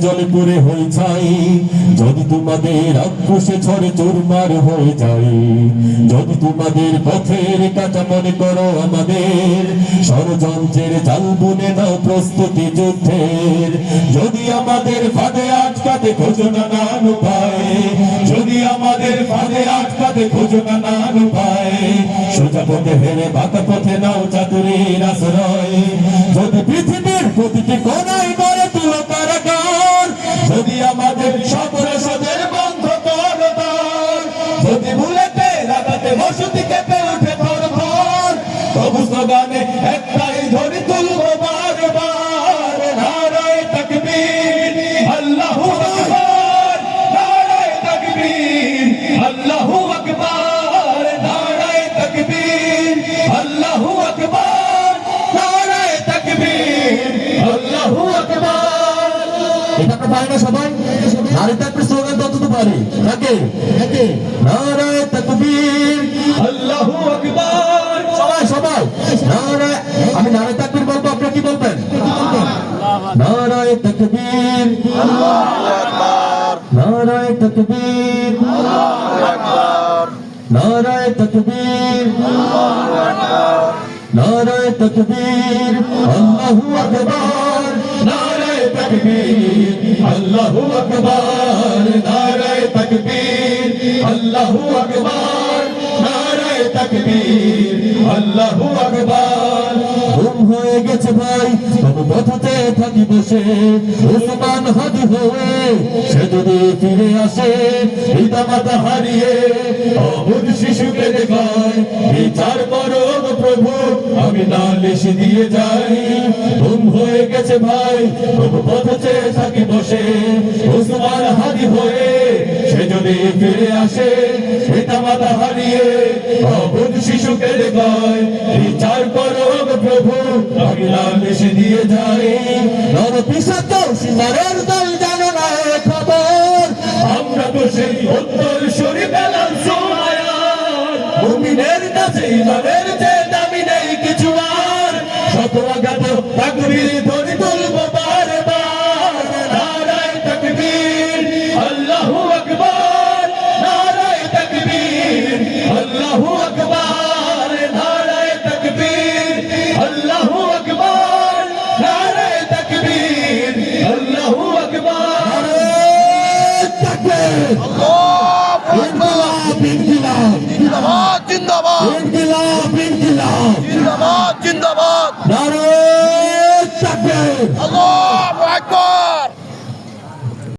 জলে পড়ে হয়ে যাই, যদি তোমাদের আক্রোশে ঝড়ে চুরমার হয়ে যায়, যদি তোমাদের পথের কাটা মনে করো আমাদের, ষড়যন্ত্রের জাল বুনে নাও প্রস্তুতি যুদ্ধের। যদি আমাদের ফাঁদে আটকাতে খোঁজো নানান উপায়, যদি আমাদের ফাঁদে আটকাতে খোঁজো নানান উপায়, সোজা পথে হেরে বাঁকা পথে নাও চাতুরীর আশ্রয়। যদি পৃথিবীর প্রতিটি কোণায় গড়ে তুলো কারাগার, যদি আমাদের সপরসদের বন্ধ করো দ্বার, যদি ভুলেতে রাগাতে বসতি কেঁপে উঠে থরথর, তবু স্লোগানে একটাই ধ্বনি তুলবো বারবার, নারায়ে তাকবীর আল্লাহু আকবার, নারায়ে তাকবীর আল্লাহু আকবার, নারায়ে তাকবীর আল্লাহু আকবার, নারায়ে তাকবীর আল্লাহু আকবার। এটা তো পারে না সবাই, নারে তাকবীর স্লোগান তত পারে নাকি? নারায়ে তাকবীর আল্লাহু আকবার, সবাই সবাই নারায়ে, আমি নারায়ে তাকবীর বলবো, আপনারা কি বলবেন? নারায়ে তাকবীর আল্লাহু আকবার, নারায়ে তাকবীর আল্লাহু আকবার, নারায়ে তাকবীর আল্লাহু আকবার, নারায়ে তাকবীর আল্লাহু আকবার, নারায়ে তাকবীর আল্লাহু আকবার, নারায়ে তাকবীর আল্লাহু আকবার, নারায়ে তাকবীর আল্লাহু আকবার। ঘুম হয়ে গেছে ভাই, তবু পথে থাকি বসে, উসমান হাদি হয়ে সে যদি ফিরে আসে, পিতা মাতা হারিয়ে অবুঝ শিশুকে দেখায়, বিচার করো প্রভু আমি নালিশ দিয়ে যাই। ঘুম হয়ে গেছে ভাই, তবু পথে থাকি বসে, উসমান হাদি হয়ে সে যদি ফিরে আসে, পিতা মাতা হারিয়ে অবুঝ শিশুকে দেখায়, বিচার করো প্রভু আমি নালিশ দিয়ে যাই। নর পিসাচ সীমারের দল জানো না এ খবর, আমরা তো সেই উত্তর সরি বেলাল সুমায়ার, মুমিনের কাছে ইমানের চেয়ে দামি নেই কিছু আর, শত আঘাত তাকবীর ধ্বনি তুলবো বারবার, নারায়ে তাকবীর আল্লাহু আকবার, নারায়ে তাকবীর আল্লাহু আকবার, নারায়ে তাকবীর আল্লাহু আকবার, নারায়ে তাকবীর আল্লাহু আকবার। ইনকিলাব ইনকিলাব জিন্দাবাদ জিন্দাবাদ, ইনকিলাব ইনকিলাব জিন্দাবাদ জিন্দাবাদ, নারায়ে তাকবীর আল্লাহু আকবার।